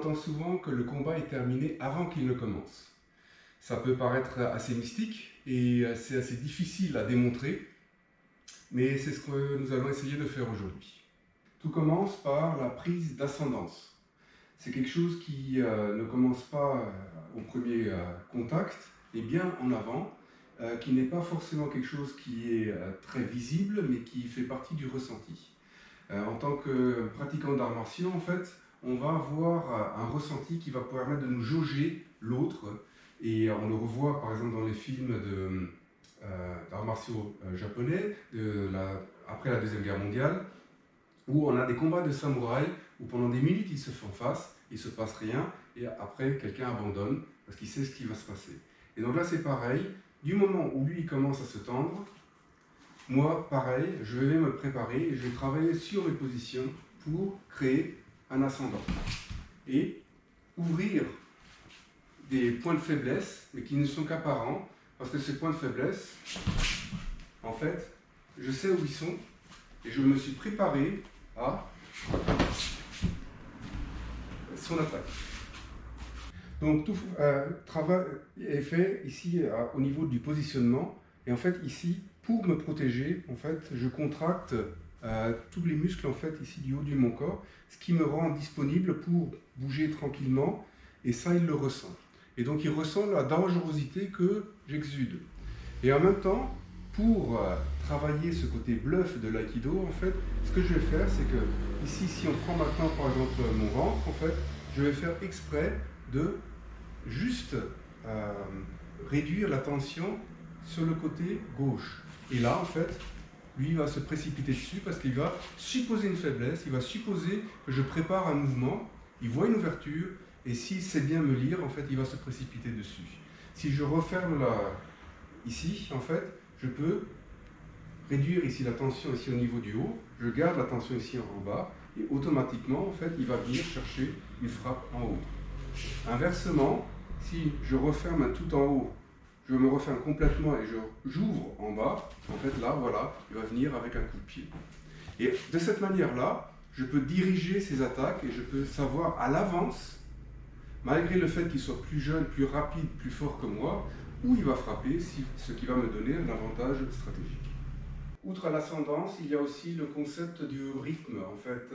entend souvent que le combat est terminé avant qu'il ne commence. Ça peut paraître assez mystique et c'est assez difficile à démontrer, mais c'est ce que nous allons essayer de faire aujourd'hui. Tout commence par la prise d'ascendance. C'est quelque chose qui ne commence pas au premier contact, mais bien en avant, qui n'est pas forcément quelque chose qui est très visible, mais qui fait partie du ressenti. En tant que pratiquant d'arts martiaux, en fait, on va avoir un ressenti qui va permettre de nous jauger l'autre, et on le revoit par exemple dans les films d'arts martiaux japonais, après la Deuxième Guerre mondiale, où on a des combats de samouraïs, où pendant des minutes ils se font face, il ne se passe rien, et après quelqu'un abandonne, parce qu'il sait ce qui va se passer. Et donc là c'est pareil, du moment où lui il commence à se tendre, moi pareil, je vais me préparer et je vais travailler sur mes positions pour créer un ascendant. Et ouvrir des points de faiblesse, mais qui ne sont qu'apparents, parce que ces points de faiblesse, en fait, je sais où ils sont, et je me suis préparé à son attaque. Donc tout travail est fait ici au niveau du positionnement, et en fait ici, pour me protéger, en fait, je contracte tous les muscles en fait ici du haut de mon corps, ce qui me rend disponible pour bouger tranquillement, et ça il le ressent. Et donc il ressent la dangerosité que j'exude. Et en même temps, pour travailler ce côté bluff de l'aïkido, en fait, ce que je vais faire, c'est que ici, si on prend maintenant par exemple mon ventre, en fait, je vais faire exprès de juste réduire la tension sur le côté gauche. Et là, en fait, lui il va se précipiter dessus parce qu'il va supposer une faiblesse, il va supposer que je prépare un mouvement, il voit une ouverture, et s'il sait bien me lire, en fait, il va se précipiter dessus. Si je referme ici, en fait, je peux réduire ici la tension ici au niveau du haut, je garde la tension ici en bas, et automatiquement, en fait, il va venir chercher une frappe en haut. Inversement, si je referme tout en haut, je me referme complètement et j'ouvre en bas, en fait là, voilà, il va venir avec un coup de pied. Et de cette manière-là, je peux diriger ces attaques et je peux savoir à l'avance, malgré le fait qu'il soit plus jeune, plus rapide, plus fort que moi, où il va frapper, ce qui va me donner un avantage stratégique. Outre l'ascendance, il y a aussi le concept du rythme, en fait,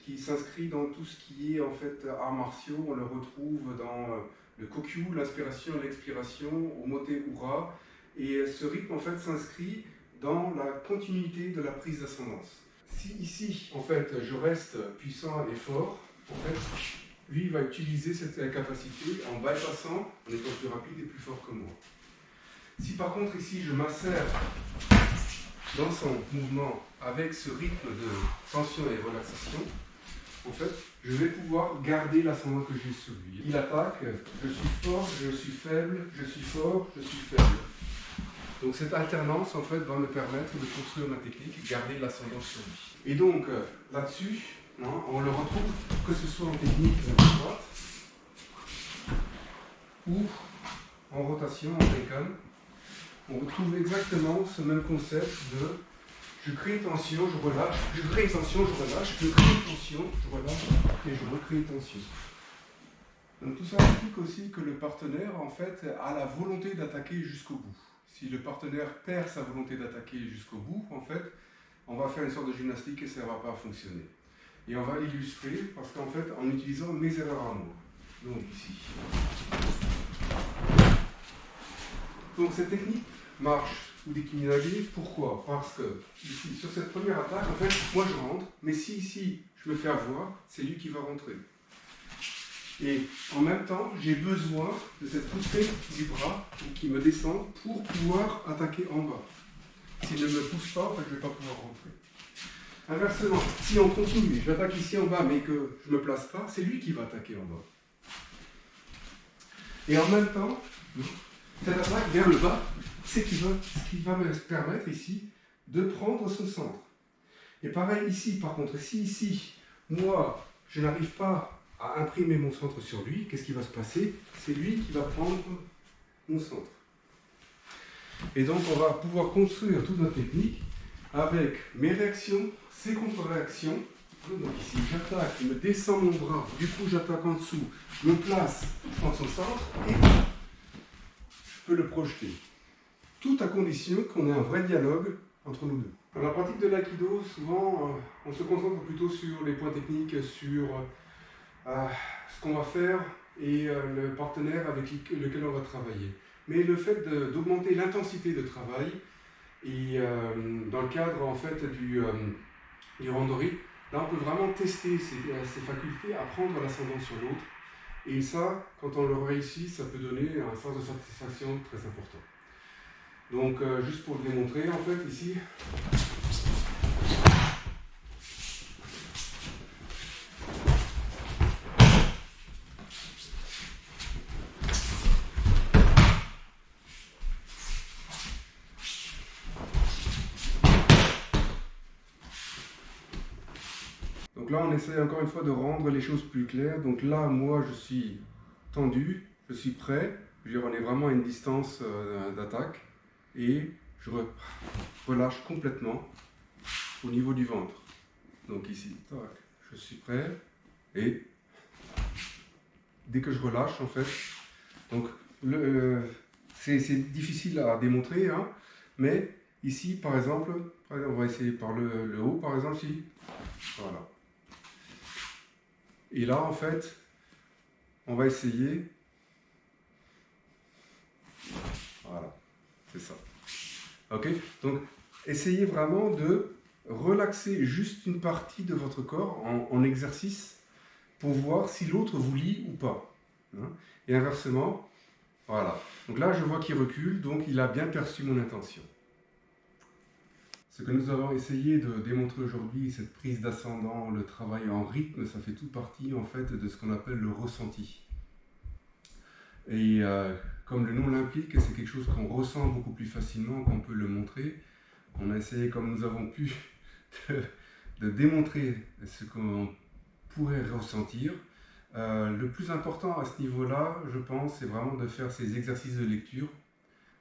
qui s'inscrit dans tout ce qui est en fait arts martiaux. On le retrouve dans le kokyu, l'inspiration et l'expiration, au mote ura. Et ce rythme en fait s'inscrit dans la continuité de la prise d'ascendance. Si ici, en fait, je reste puissant et fort, en fait, lui il va utiliser cette capacité en bypassant, en étant plus rapide et plus fort que moi. Si par contre ici je m'insère dans son mouvement avec ce rythme de tension et relaxation, en fait, je vais pouvoir garder l'ascendant que j'ai sur lui. Il attaque, je suis fort, je suis faible, je suis fort, je suis faible. Donc cette alternance, en fait, va me permettre de construire ma technique et garder l'ascendant sur lui. Et donc, là-dessus, on le retrouve, que ce soit en technique droite ou en rotation, en Reikan, on retrouve exactement ce même concept de je crée une tension, je relâche, je crée une tension, je relâche, je crée une tension, je relâche et je recrée une tension. Donc tout ça implique aussi que le partenaire en fait a la volonté d'attaquer jusqu'au bout. Si le partenaire perd sa volonté d'attaquer jusqu'au bout, en fait, on va faire une sorte de gymnastique et ça ne va pas fonctionner. Et on va l'illustrer parce qu'en fait, en utilisant mes erreurs à moi. Donc ici. Donc cette technique marche ou des kiminage. Pourquoi? Parce que ici, sur cette première attaque, en fait, moi je rentre, mais si ici je me fais avoir, c'est lui qui va rentrer. Et en même temps, j'ai besoin de cette poussée du bras qui me descend pour pouvoir attaquer en bas. S'il ne me pousse pas, en fait, je ne vais pas pouvoir rentrer. Inversement, si on continue, j'attaque ici en bas, mais que je ne me place pas, c'est lui qui va attaquer en bas. Et en même temps, cette attaque vers le bas, c'est ce qui va me permettre ici de prendre son centre. Et pareil ici, par contre, si ici, moi, je n'arrive pas à imprimer mon centre sur lui, qu'est-ce qui va se passer? C'est lui qui va prendre mon centre. Et donc, on va pouvoir construire toute notre technique avec mes réactions, ses contre-réactions, Donc ici, j'attaque, je me descends mon bras, du coup j'attaque en dessous, je me place dans son centre et je peux le projeter. Tout à condition qu'on ait un vrai dialogue entre nous deux. Dans la pratique de l'aïkido, souvent, on se concentre plutôt sur les points techniques, sur ce qu'on va faire et le partenaire avec lequel on va travailler. Mais le fait d'augmenter l'intensité de travail, et dans le cadre en fait du randori, là on peut vraiment tester ses facultés à prendre l'ascendant sur l'autre. Et ça, quand on le réussit, ça peut donner un sens de satisfaction très important. Donc juste pour le démontrer, en fait ici, donc là on essaie encore une fois de rendre les choses plus claires. Donc là moi je suis tendu, je suis prêt, je veux dire, on est vraiment à une distance d'attaque et je relâche complètement au niveau du ventre. Donc ici, tac, je suis prêt et dès que je relâche en fait, donc c'est difficile à démontrer, hein, mais ici par exemple, on va essayer par le haut par exemple ici, voilà. Et là en fait, on va essayer, voilà, c'est ça. Ok, donc essayez vraiment de relaxer juste une partie de votre corps en exercice pour voir si l'autre vous lie ou pas. Hein. Et inversement, voilà. Donc là, je vois qu'il recule, donc il a bien perçu mon intention. Ce que nous avons essayé de démontrer aujourd'hui, cette prise d'ascendant, le travail en rythme, ça fait tout partie en fait de ce qu'on appelle le ressenti. Et comme le nom l'implique, c'est quelque chose qu'on ressent beaucoup plus facilement qu'on peut le montrer. On a essayé, comme nous avons pu, de démontrer ce qu'on pourrait ressentir. Le plus important à ce niveau-là, je pense, c'est vraiment de faire ces exercices de lecture.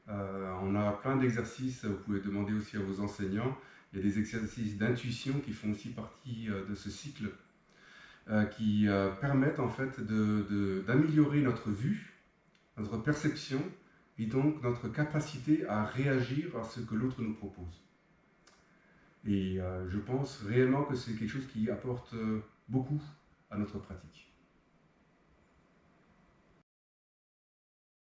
On a plein d'exercices, vous pouvez demander aussi à vos enseignants. Il y a des exercices d'intuition qui font aussi partie de ce cycle, qui permettent en fait d'améliorer notre vue, notre perception, et donc notre capacité à réagir à ce que l'autre nous propose. Et je pense réellement que c'est quelque chose qui apporte beaucoup à notre pratique.